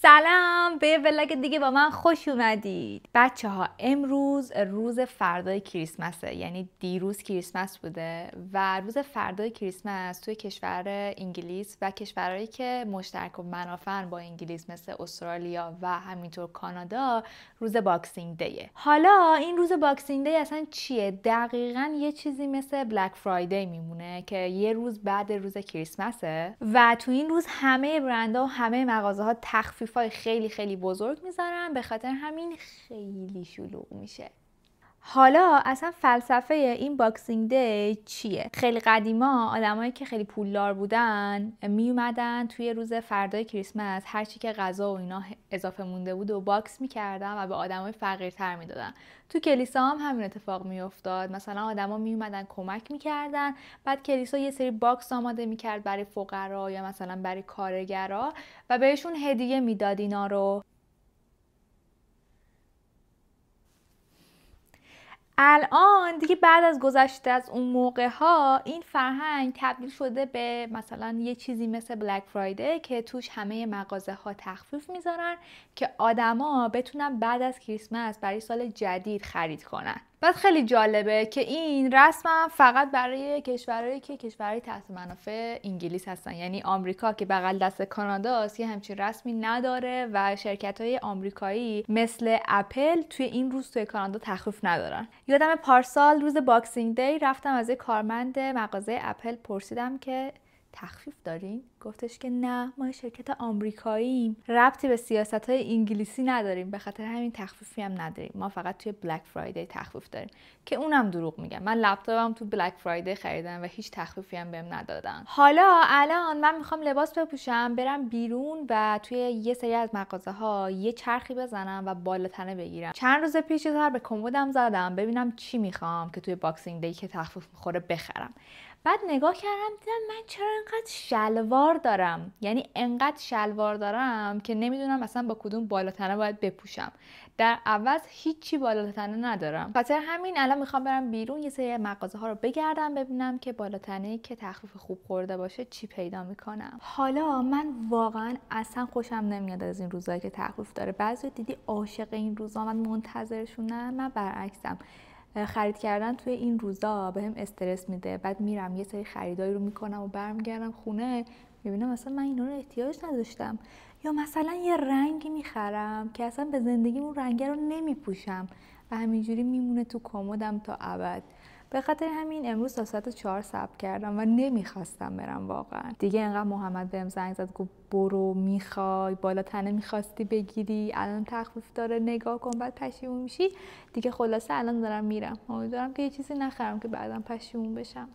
سلام به ولاگ دیگه با من خوش اومدید بچه ها. امروز روز فردای کریسمسه، یعنی دیروز کریسمس بوده و روز فردای کریسمس توی کشور انگلیس و کشورهایی که مشترک و منافعن با انگلیس مثل استرالیا و همینطور کانادا روز باکسینگ دیه. حالا این روز باکسینگ دی اصلا چیه؟ دقیقاً یه چیزی مثل بلک فرایدی میمونه که یه روز بعد روز کریسمسه و تو این روز همه برندها و همه مغازه‌ها تخفیفای خیلی خیلی بزرگ میذارن، به خاطر همین خیلی شلوغ میشه. حالا اصلا فلسفه این باکسینگ دی چیه؟ خیلی قدیما آدمایی که خیلی پولدار بودن می اومدن توی روز فردای کریسمس هرچی که غذا و اینا اضافه مونده بود و باکس میکردن و به آدمای فقیرتر میدادن. تو کلیسا هم همین اتفاق میافتاد. مثلا آدما می اومدن کمک میکردن، بعد کلیسا یه سری باکس آماده میکرد برای فقرا یا مثلا برای کارگرا و بهشون هدیه میداد اینا رو. الان دیگه بعد از گذشته از اون موقع ها این فرهنگ تبدیل شده به مثلا یه چیزی مثل بلک فرایدی که توش همه مغازه ها تخفیف میذارن که آدما بتونن بعد از کریسمس برای سال جدید خرید کنن. بعد خیلی جالبه که این رسم فقط برای کشورهایی که کشورهای تحت منافع انگلیس هستن، یعنی آمریکا که بغل دست کاناداست یه همچین رسمی نداره و شرکت‌های آمریکایی مثل اپل توی این روز توی کانادا تخفیف ندارن. یادم پارسال روز باکسینگ دی رفتم از یه کارمند مغازه اپل پرسیدم که تخفیف دارین؟ گفتش که نه، ما شرکت آمریکاییم، ربطی به سیاست‌های انگلیسی نداریم، به خاطر همین تخفیفی هم نداریم، ما فقط توی بلک فرایدی تخفیف داریم. که اونم دروغ میگم، من لپتاپم تو بلک فرایدی خریدم و هیچ تخفیفی هم بهم ندادن. حالا الان من میخوام لباس بپوشم برم بیرون و توی یه سری از مغازه‌ها یه چرخی بزنم و بالاتنه بگیرم. چند روز پیش به کمدم زدم ببینم چی میخوام که توی باکسینگ دی که تخفیف میخوره بخرم. بعد نگاه کردم دیدم من چرا انقدر شلوار دارم، یعنی انقدر شلوار دارم که نمیدونم مثلا با کدوم بالاتنه باید بپوشم. در عوض هیچی بالاتنه ندارم. خاطر همین الان میخوام برم بیرون یه سری مغازه ها رو بگردم ببینم که بالاتنه‌ای که تخفیف خوب خورده باشه چی پیدا میکنم. حالا من واقعا اصلا خوشم نمیاد از این روزایی که تخفیف داره. بعضی دیدی عاشق این روزا، من منتظرشونم. من برعکسم، خرید کردن توی این روزا بهم استرس میده. بعد میرم یه سری خریدایی رو میکنم و برمیگردم خونه میبینم مثلا من اینا رو احتیاج نداشتم، یا مثلا یه رنگی میخرم که اصلا به زندگی اون رنگ رو نمیپوشم و همینجوری میمونه تو کمدم تا ابد. به خاطر همین امروز تا ساعت 4 صبر کردم و نمیخواستم برم واقعا. دیگه انقدر محمد بهم زنگ زد گفت برو، میخوای بالاتنه میخواستی بگیری، الان تخفیف داره نگاه کن بعد پشیمون میشی. دیگه خلاصه الان دارم میرم. امیدوارم که یه چیزی نخرم که بعدم پشیمون بشم.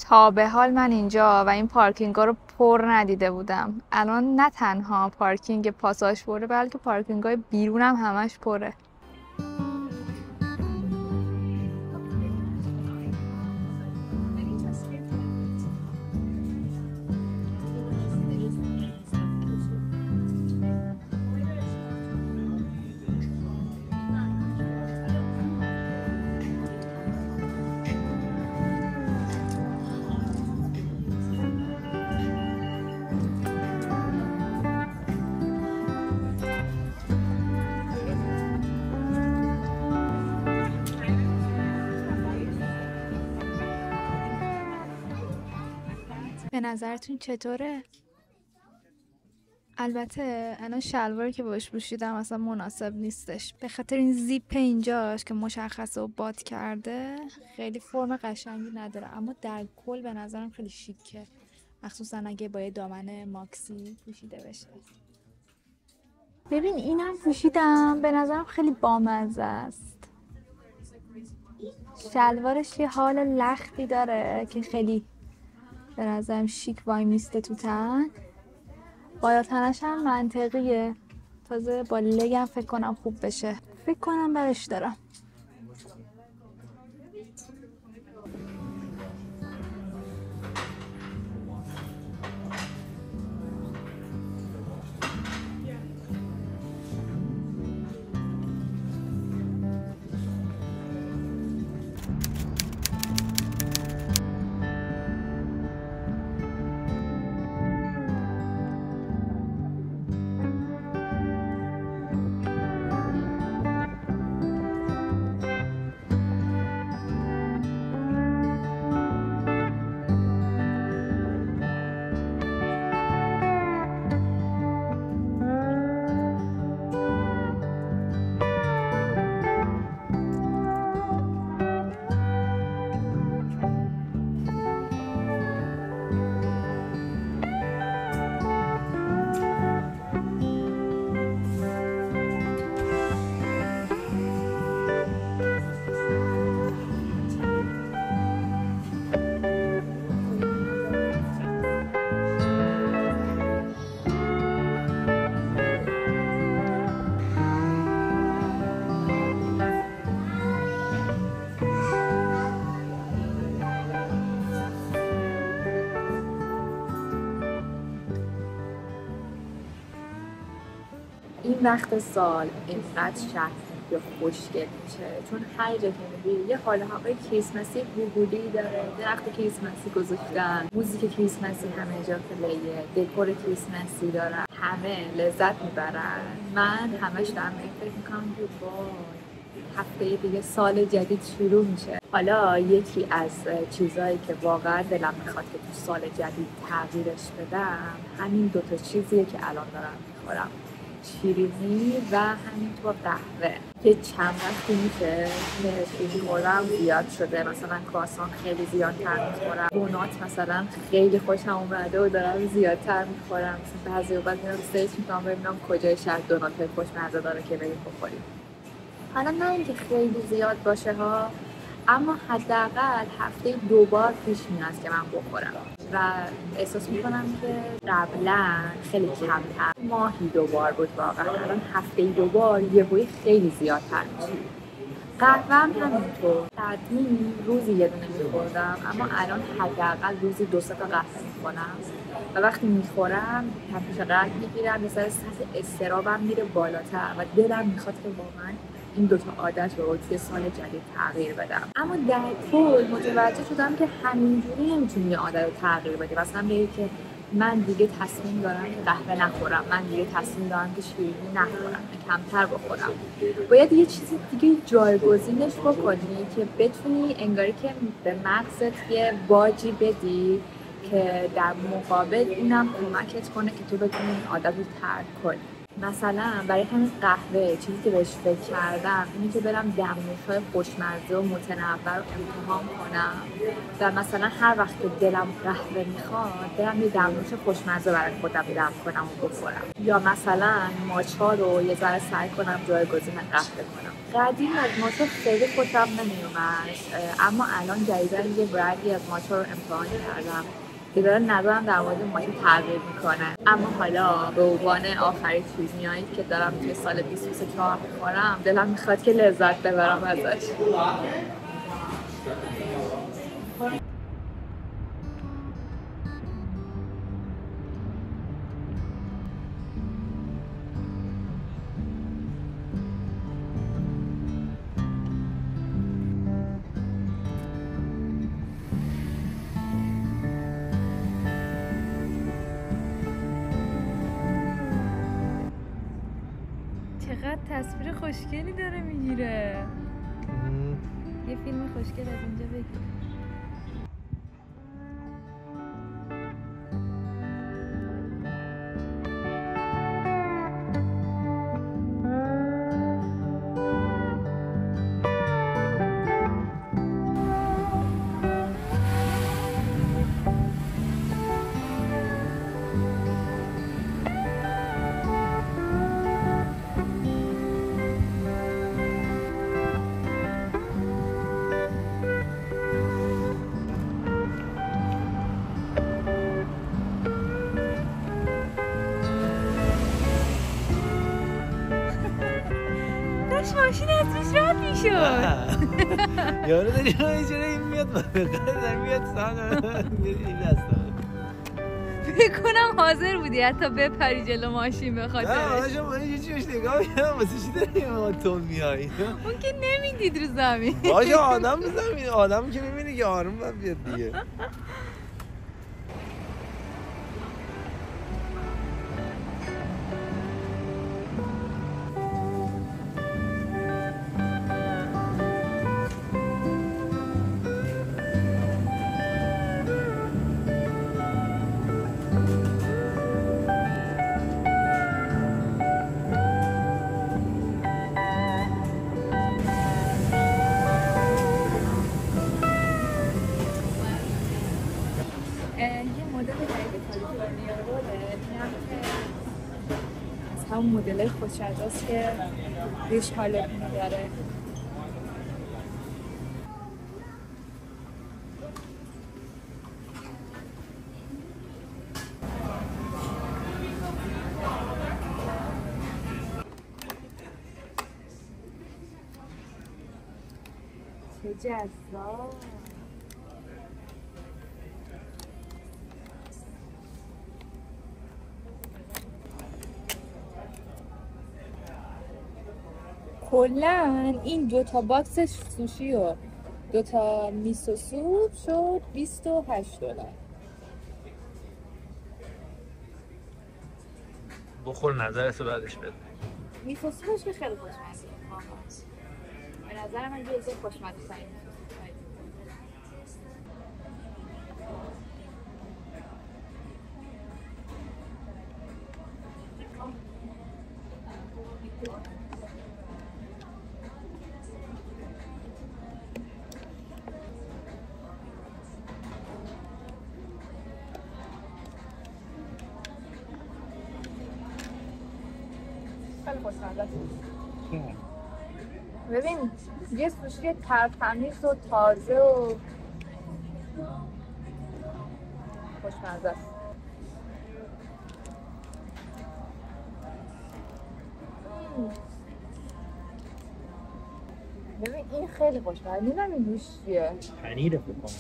تا به حال من اینجا و این پارکینگا رو پر ندیده بودم. الان نه تنها پارکینگ پاساژ پره بلکه پارکینگای بیرونم همش پره. به نظرتون چطوره؟ البته الان شلواری که باش پوشیدم اصلا مناسب نیستش، به خاطر این زیپ اینجاش که مشخصه و باد کرده خیلی فرم قشنگی نداره، اما در کل به نظرم خیلی شیکه، مخصوصا اگه با یه دامن ماکسی پوشیده بشه. ببین اینم پوشیدم، به نظرم خیلی بامزه است. شلوارش یه حال لختی داره که خیلی به نظرم شیک وای میسته تو تن. بالاتنش هم منطقیه، تازه با لگم فکر کنم خوب بشه. فکر کنم برش دارم. این وقت سال اینقدر شهر یا خوشگل میشه چون هر جا که میری یه حال هوای کریسمسی گوگولی داره، درخت کریسمسی گذاشتن، موزیک کریسمسی همه جا پلیه، دکور کریسمسی دارن، همه لذت میبرن. من همش دارم فکر میکنم که هفته دیگه سال جدید شروع میشه. حالا یکی از چیزایی که واقعا دلم میخواد که تو سال جدید تغییرش بدم همین دوتا چیزیه که الان دارم میخورم، شیرینی و همینطور قهوه که چند وقتی میشه شیرینی خوردم زیاد شده. مثلا کرواسان خیلی زیادتر میخورم، دونات مثلا خیلی خوشم اومده و دارم زیادتر میخورم. مثلا بعضی وقت میرم سرچ میکنم ببینم کجای شهر دونات خوشمزه داره که بریم بخوریم. حالا نه اینکه خیلی زیاد باشه ها، اما حداقل هفته 2 بار پیش میاد که من بخورم و احساس میکنم که قبلا خیلی کمتر، ماهی 2 بار بود واقعا، الان هفته 2 بار یهویی خیلی زیادتر میشه. قهوه هم همینطور، قدیم روزی یه دونه میخوردم اما الان حداقل روزی 2-3 تا قهوه میخورم و وقتی میخورم تپش قلب میگیرم، مثلا سطح اضطرابم میره بالاتر و دلم میخواد که واقعا این دوتا عادت رو توی سال جدید تغییر بدم. اما در کل متوجه شدم که همینجوری نمیتونی یه عادت رو تغییر بدی. مثلا بگی که من دیگه تصمیم دارم که قهوه نخورم، من دیگه تصمیم دارم که شیرینی نخورم، کمتر بخورم. باید یه چیزی دیگه جایگزینش بکنی که بتونی انگاری که به مغزت یه باجی بدی که در مقابل اینم کمکت کنه که تو بتونی این عادت رو ترک کنی. مثلا برای همین قهوه چیزی که بهش فکر کردم اینه که برم دمنوش‌های خوشمزه و متنوع رو امتحان کنم و مثلا هر وقت که دلم قهوه میخواد برم یه دمنوش خوشمزه برای خودم دم کنم و بخورم، یا مثلا ماچا رو یه ذره سعی کنم جایگزین قهوه کنم. قدیم از ماچا خیلی خوشم نمیومد اما الان جدیدن یه برندی از ماچا رو امتحان کردم که دارن نظرم در مورد ماچا تغییر میکنه. اما حالا به عنوان آخرین چیز میایید که دارم توی سال 2024 میخورم، دلم میخواد که لذت ببرم ازش. چقدر تصویر خوشگلی داره میگیره. یه فیلم خوشگل از اینجا بگیر. ماشین از روش رد میشد. یارو داری راه چرا این میاد بقیده میاد سان این دستا. فکر کنم حاضر بودی حتی بپری جلو ماشین به خاطرش. نه آجا من یه چیزش نگاه میکنم واسه چی داری ما تون میایی؟ اون که نمیدید رو زمین. آجا آدم رو زمین، آدم که میبینی که آروم باید بیاد دیگه. همون مدل خوش‌عزاست که ریش حالت می‌داره. چه جذاب. کلا این 2 باکس سوشی و 2 میسو سوپ شد $28. بخور نظرتو بعدش بده. میسو سوپش که خیلی خوشمزه. به نظر من جزو خوشمزه ترین خیلی خوشمزه. ببین یه سوشی ترتمیز و تازه و خوشمزه است. ببین این خیلی خوشمزه. نمیدونم این روش چیه. پنیره فکر کنم.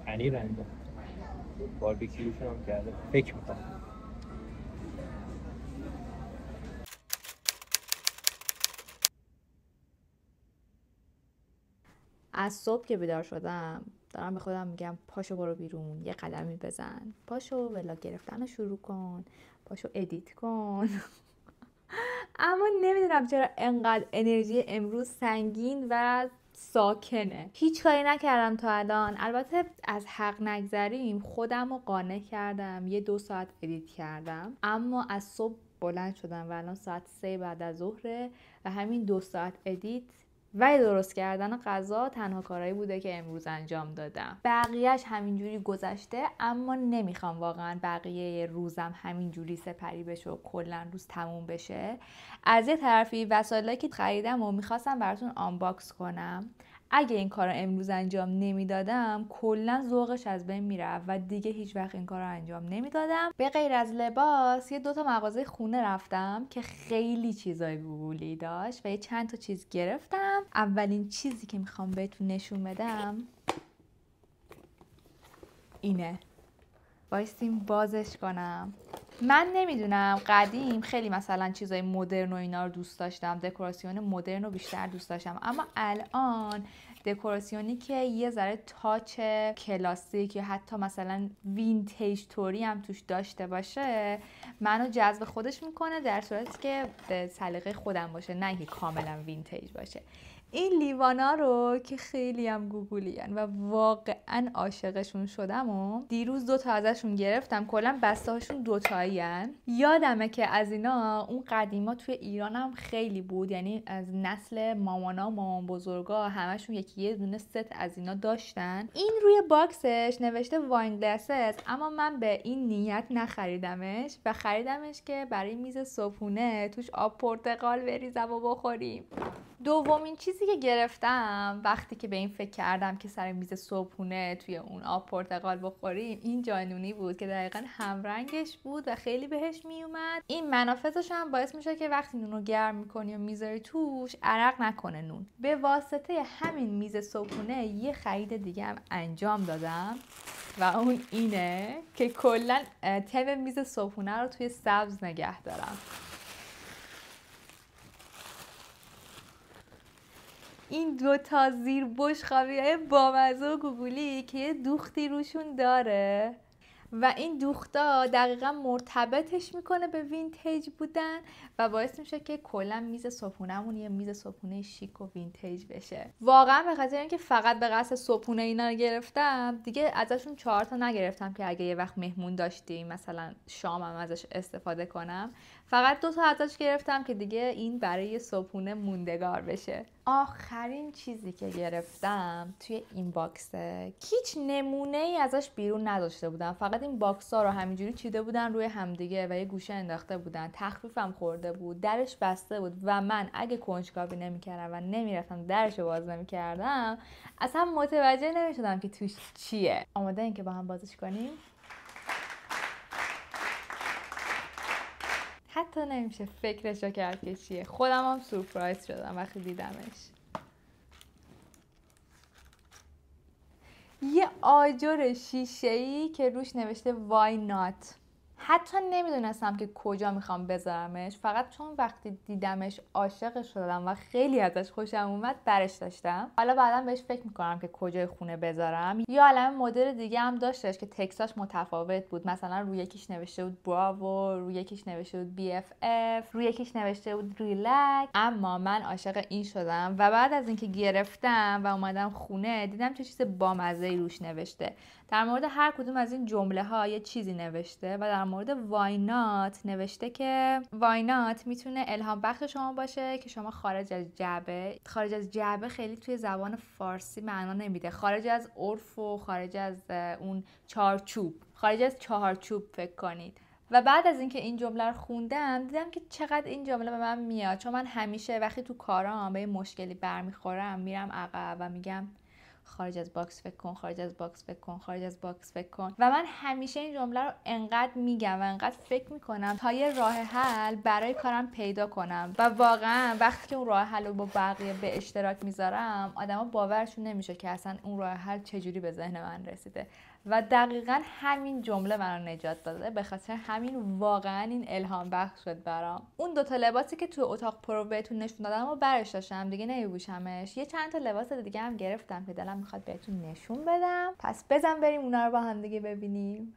پنیر انده. باربیکیوشون هم کرده. فکر میکنم. از صبح که بیدار شدم دارم به خودم میگم پاشو برو بیرون، یه قدمی بزن، پاشو ولاگ گرفتن رو شروع کن، پاشو ادیت کن. اما نمیدونم چرا انقدر انرژی امروز سنگین و ساکنه. هیچ کاری نکردم تا الان. البته از حق نگذریم خودم رو قانع کردم 2 ساعت ادیت کردم، اما از صبح بلند شدم و الان ساعت 3 بعد از ظهره و همین 2 ساعت ادیت و درست کردن غذا تنها کارهایی بوده که امروز انجام دادم. بقیهش همینجوری گذشته، اما نمیخوام واقعا بقیه روزم همینجوری سپری بشه و کلا روز تموم بشه. از یه طرفی وسایلی که خریدم و میخواستم براتون آنباکس کنم. اگه این کار رو امروز انجام نمیدادم کلا ذوقش از بین میرفت و دیگه هیچ وقت این کار رو انجام نمیدادم. به غیر از لباس 2 مغازه خونه رفتم که خیلی چیزای گوگلی داشت و چند تا چیز گرفتم. اولین چیزی که میخوام بهتون نشون بدم اینه. بایستیم بازش کنم. من نمیدونم قدیم خیلی مثلا چیزای مدرن و اینا رو دوست داشتم، دکوراسیون مدرن رو بیشتر دوست داشتم، اما الان دکوراسیونی که یه ذره تاچ کلاسیک یا حتی مثلا وینتیج توری هم توش داشته باشه منو جذب خودش میکنه، در صورتی که به سلیقه خودم باشه، نه اینکه کاملا وینتیج باشه. این لیوانا رو که خیلی هم گوگلی‌ان و واقعا عاشقشون شدم و دیروز 2 ازشون گرفتم. کلا بسته هاشون 2 یادمه که از اینا اون قدیما توی ایران هم خیلی بود، یعنی از نسل مامانا و مامان بزرگا همشون یه دونه ست از اینا داشتن. این روی باکسش نوشته واین گلاسز، اما من به این نیت نخریدمش و خریدمش که برای میز صبحونه توش آب پرتقال بریزم و بخوریم. دومین چیزی که گرفتم وقتی که به این فکر کردم که سر میز صبحونه توی اون آب پرتقال بخوریم، این جانونی بود که دقیقاً همرنگش بود و خیلی بهش میومد. این منافذش هم باعث میشه که وقتی نون رو گرم میکنی و میذاری توش عرق نکنه نون. به واسطه همین میز صبحونه یه خرید دیگه هم انجام دادم و اون اینه که کلاً تم میز صبحونه رو توی سبز نگه دارم. این 2 زیر بشقابی‌های بامزه و گوگلی که یه دوختی روشون داره و این دوختا دقیقا مرتبطش میکنه به وینتیج بودن و باعث میشه که کلا میز صبحونه‌مون یه میز صبحونه شیک و وینتیج بشه. واقعا به خاطر اینکه فقط به قصد صبحونه اینا رو گرفتم دیگه ازشون 4 نگرفتم که اگه یه وقت مهمون داشتیم مثلا شامم ازش استفاده کنم. فقط 2 ازش گرفتم که دیگه این برای صبحونه موندگار بشه. آخرین چیزی که گرفتم توی این باکسه، هیچ نمونه ای ازش بیرون نداشته بودم، فقط این باکس ها رو همینجوری چیده بودن روی همدیگه و یه گوشه انداخته بودن. تخفیفم خورده بود، درش بسته بود و من اگه کنجکاوی نمی‌کردم و نمیرفتم درش رو باز نمی‌کردم اصلا متوجه نمی‌شدم که توش چیه. آماده این که با هم بازش کنیم؟ حتی نمیشه فکرشو کرد که چیه. خودم هم سورپرایز شدم وقتی دیدمش. یه آجر شیشه‌ای که روش نوشته why not. حتی نمیدونستم که کجا میخوام بذارمش، فقط چون وقتی دیدمش عاشق شدم و خیلی ازش خوشم اومد برش داشتم. حالا بعدم بهش فکر میکنم که کجای خونه بذارم. یا عالم مدل دیگه هم داشتش که تکستاش متفاوت بود، مثلا روی یکیش نوشته بود براوو، روی یکیش نوشته بود BFF، روی یکیش نوشته بود ریلکس. اما من عاشق این شدم و بعد از اینکه گرفتم و اومدم خونه دیدم چه چیز بامزه‌ای روش نوشته. در مورد هر کدوم از این جمله ها یه چیزی نوشته و در مورد واینات نوشته که واینات میتونه الهام بخش شما باشه که شما خارج از جعبه خیلی توی زبان فارسی معنا نمیده، خارج از عرف و خارج از اون چارچوب فکر کنید. و بعد از اینکه این جمله رو خوندم دیدم که چقدر این جمله به من میاد، چون من همیشه وقتی تو کارام به این مشکلی برمیخورم میرم عقب و میگم خارج از باکس فکر کن، خارج از باکس فکر کن، خارج از باکس فکر کن. و من همیشه این جمله رو انقدر میگم و انقدر فکر میکنم تا یه راه حل برای کارم پیدا کنم. و واقعا وقتی که اون راه حل رو با بقیه به اشتراک میذارم آدما باورشون نمیشه که اصلا اون راه حل چجوری به ذهن من رسیده. و دقیقاً همین جمله منو نجات داده، به خاطر همین واقعاً این الهام بخش شد برام. اون دوتا لباسی که تو اتاق پرو بهتون نشون دادم و برش داشتم دیگه نمیپوشمش. یه چند تا لباس دیگه هم گرفتم که دلم میخواد بهتون نشون بدم، پس بزن بریم اونا رو با هم دیگه ببینیم.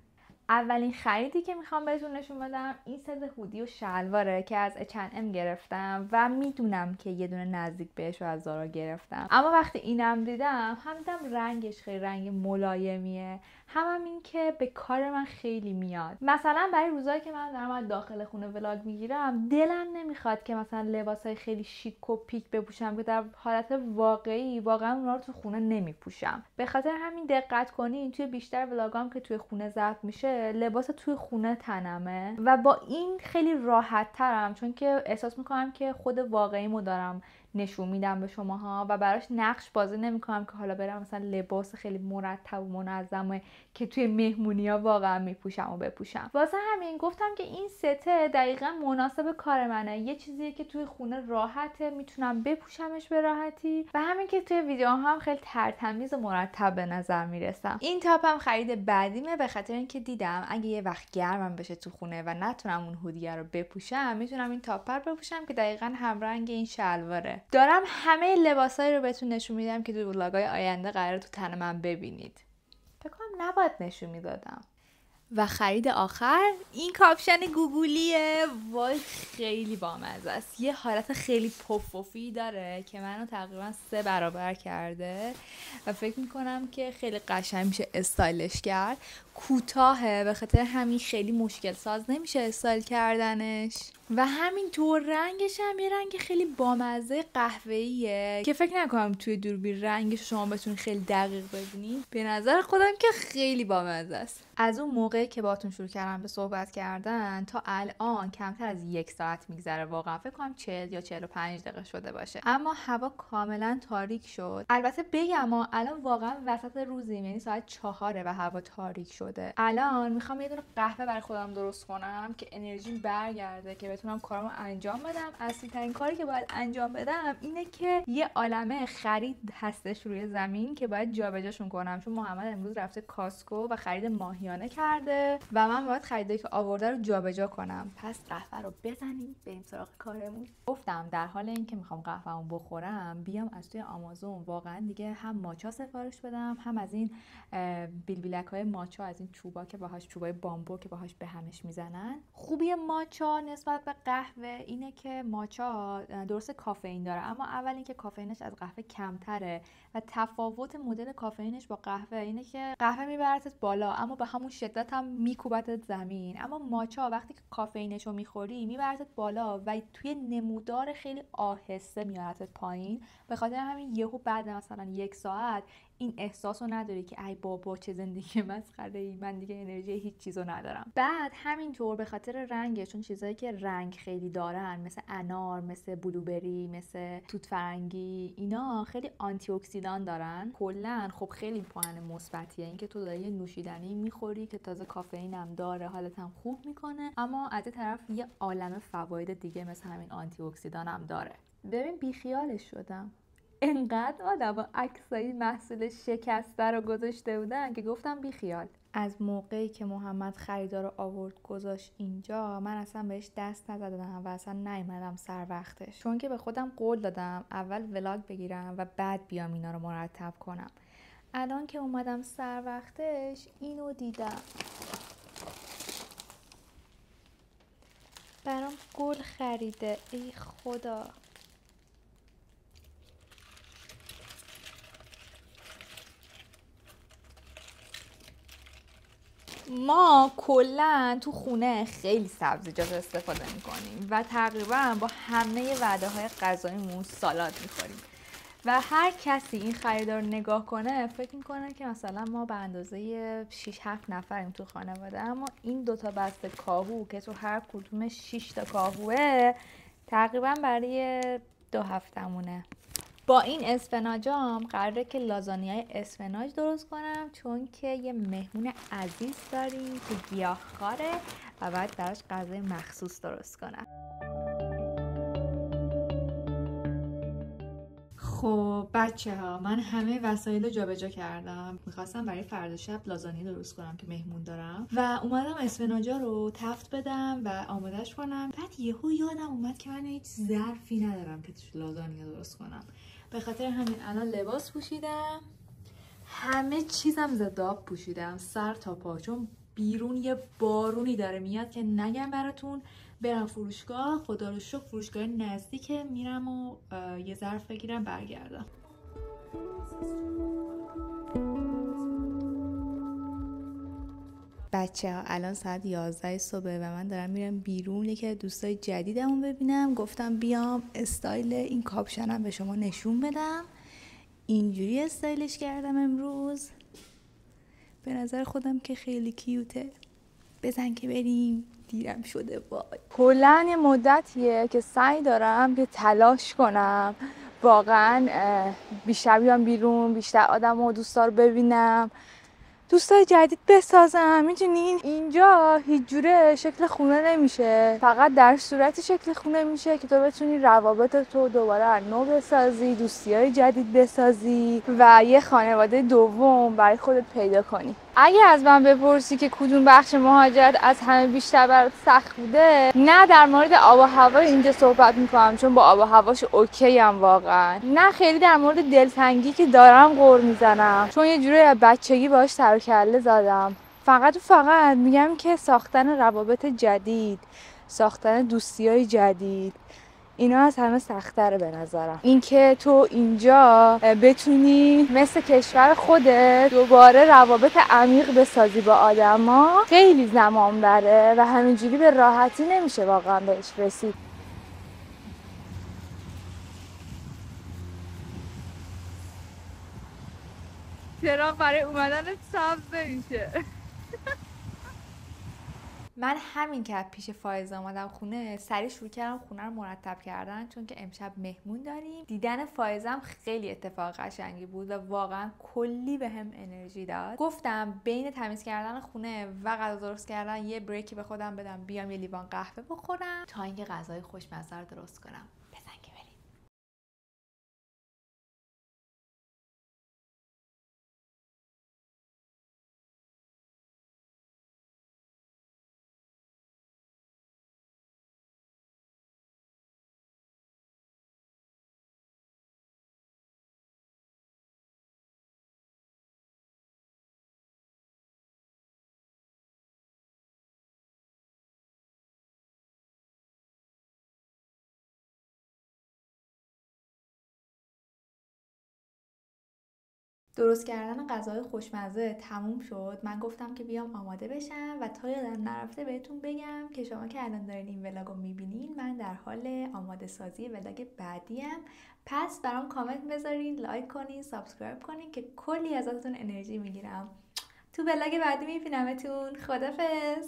اولین خریدی که میخوام بهتون نشون بدم این ست هودی و شلواره که از H&M گرفتم و میدونم که یه دونه نزدیک بهش رو از زارا گرفتم. اما وقتی اینم دیدم هم دیدم رنگش خیلی رنگ ملایمیه، هم این که به کار من خیلی میاد. مثلا برای روزایی که من دارم از داخل خونه ولاگ میگیرم دلم نمیخواد که مثلا لباسای خیلی شیک و پیک بپوشم که در حالت واقعی واقعا اونا رو تو خونه نمیپوشم. به خاطر همین دقت کنین توی بیشتر ولاگام که توی خونه ضبط میشه لباس توی خونه تنمه و با این خیلی راحت ترم، چون که احساس میکنم که خود واقعیمو دارم نشون میدم به شماها و براش نقش بازی نمیکنم که حالا برم مثلا لباس خیلی مرتب و منظمه که توی مهمونی‌ها واقعا میپوشم و بپوشم. واسه همین گفتم که این ست دقیقاً مناسب کار منه، یه چیزیه که توی خونه راحته، میتونم بپوشمش به راحتی و همین که توی ویدیوها هم خیلی ترتمیز و مرتب به نظر میرسم. این تاپم خرید بعدیمه به خاطر اینکه دیدم اگه یه وقت گرمم بشه تو خونه و نتونم اون هودیه رو بپوشم میتونم این تاپ رو بپوشم که دقیقاً همرنگ این شلواره. دارم همه لباسایی رو بهتون نشون میدم که تو ولاگ‌های آینده قراره تو تن من ببینید. فکر کنم نباید نشون میدادم. و خرید آخر این کاپشن گوگولیه. وای خیلی بامزه است، یه حالت خیلی پف‌پفی داره که منو تقریبا 3 برابر کرده و فکر میکنم که خیلی قشنگ میشه استایلش کرد. کوتاهه به خاطر همین خیلی مشکل ساز نمیشه استایل کردنش و همین طور رنگش هم یه رنگ خیلی بامزه قهوه‌ایه که فکر نکنم توی دوربین رنگش شما بتونید خیلی دقیق ببینید. به نظر خودم که خیلی بامزه است. از اون موقعی که باهاتون شروع کردم به صحبت کردن تا الان کمتر از 1 ساعت میگذره، واقعا فکر کنم 40 یا 45 دقیقه شده باشه، اما هوا کاملا تاریک شد. البته بگم الان واقعا وسط روزیم، یعنی ساعت 4 و هوا تاریک شده. الان میخوام یه دونه قهوه برای خودم درست کنم که انرژیم برگرده که بتونم کارامو انجام بدم. اصلی ترین کاری که باید انجام بدم اینه که یه عالمه خرید هستش روی زمین که باید جابجاشون کنم، چون محمد امروز رفته کاسکو و خرید ماهیانه کرده و من باید خریدایی که آورده رو جابجا کنم. پس قهوه رو بزنیم بریم سراغ کارمون. گفتم در حال اینکه میخوام قهوه‌مو بخورم بیام از توی آمازون واقعا دیگه هم ماچا سفارش بدم، هم از این بیلبیلک‌های ماچا، از این چوبا که باهاش، چوبای بامبو که باهاش به همش میزنن. خوبی ماچا نسبت به قهوه اینه که ماچا درست کافئین داره، اما اول اینکه کافئینش از قهوه کمتره و تفاوت مدل کافئینش با قهوه اینه که قهوه میبرتت بالا اما به همون شدت هم میکوبتت زمین، اما ماچا وقتی که کافئینش رو میخوری میبرتت بالا و توی نمودار خیلی آهسته میارتت پایین. به خاطر همین یهو بعد مثلا 1 ساعت این احساس رو نداری که ای بابا چه زندگی مسخره‌ای، من دیگه انرژی هیچ چیزو ندارم. بعد همینطور به خاطر رنگش، چون چیزایی که رنگ خیلی دارن مثل انار، مثل بلوبری، مثل توت فرنگی، اینا خیلی آنتی اکسیدان دارن. کلا خب خیلی پوان مثبتیه اینکه تو داری یه نوشیدنی میخوری که تازه کافئین هم داره، حالت هم خوب میکنه، اما از این طرف یه عالمه فواید دیگه مثل همین آنتی اکسیدان هم داره. ببین بیخیالش شدم. انقدر آدم عکسای محصول شکسته رو گذاشته بودن که گفتم بیخیال. از موقعی که محمد خریدار رو آورد گذاشت اینجا، من اصلا بهش دست نزدم و اصلا نیومدم سر وقتش، چون که به خودم قول دادم اول ولاگ بگیرم و بعد بیام اینا رو مرتب کنم. الان که اومدم سر وقتش اینو دیدم. برام گل خریده. ای خدا. ما کلا تو خونه خیلی سبزیجات استفاده میکنیم و تقریبا با همه وعده های غذاییمون سالاد میخوریم و هر کسی این خریدار رو نگاه کنه فکر میکنه که مثلا ما به اندازه 6-7 نفریم تو خانواده، اما این 2 بسته کاهو که تو هر کدومش 6 تا کاهوه تقریبا برای 2 هفتمونه. با این اسفناجام قراره که لازانیای اسفناج درست کنم، چون که یه مهمون عزیز داریم که گیاهخواره و بعد براش غذای مخصوص درست کنم. خب بچه ها، من همه وسایل رو جابجا کردم. میخواستم برای فردا شب لازانیا درست کنم که مهمون دارم و اومدم اسفناجا رو تفت بدم و آمادش کنم. بعد یهو یادم اومد که من هیچ ظرفی ندارم که توش لازانیا درست کنم. به خاطر همین الان لباس پوشیدم، همه چیزم ضد آب پوشیدم سر تا پا، چون بیرون یه بارونی داره میاد که نگم براتون. برم فروشگاه، خدا رو شکر فروشگاه نزدیکه، میرم و یه ظرف بگیرم برگردم. بچه ها الان ساعت 11 صبح و من دارم میرم بیرون یکی دوستای جدیدمو ببینم. گفتم بیام استایل این کاپشنم به شما نشون بدم. اینجوری استایلش کردم امروز. به نظر خودم که خیلی کیوته. بزن که بریم، دیرم شده. وای کلاً یه مدتیه که سعی دارم که تلاش کنم واقعا بیشتر بیام بیرون، بیشتر آدمو دوستا رو ببینم، دوستای جدید بسازم. میدونین اینجا هیچ جوره شکل خونه نمیشه، فقط در صورتی شکل خونه میشه که تو بتونی روابط تو دوباره از نو بسازی، دوستیای جدید بسازی و یه خانواده دوم برای خودت پیدا کنی. اگه از من بپرسی که کدوم بخش مهاجرت از همه بیشتر برات سخت بوده، نه در مورد آب و هوا اینجا صحبت میکنم چون با آب و هواش اوکی ام واقعا، نه خیلی در مورد دلتنگی که دارم غر میزنم چون یه جوری از بچگی باهاش سر و کله زدم. فقط میگم که ساختن روابط جدید، ساختن دوستیای جدید، اینا از همه سخت‌تره به نظرم. اینکه تو اینجا بتونی مثل کشور خودت دوباره روابط عمیق بسازی با آدما خیلی زمان بره و همینجوری به راحتی نمیشه واقعا بهش رسید. چراغ برای اومدن سبز نمیشه. من همین که پیش فائزه اومدم خونه سریع شروع کردم خونه رو مرتب کردن، چون که امشب مهمون داریم. دیدن فائزم خیلی اتفاق قشنگی بود و واقعا کلی بهم انرژی داد. گفتم بین تمیز کردن خونه و غذا درست کردن یه بریکی به خودم بدم، بیام یه لیوان قهوه بخورم تا اینکه غذای خوشمزه رو درست کنم. بزن که بریم. درست کردن غذای خوشمزه تموم شد. من گفتم که بیام آماده بشم و تا یادم نرفته بهتون بگم که شما که الان دارین این ولاگو میبینین من در حال آماده سازی ولاگ بعدیم. پس برام کامنت بذارین، لایک کنین، سابسکرایب کنین که کلی ازتون انرژی میگیرم. تو ولاگ بعدی میبینمتون. خدافظ.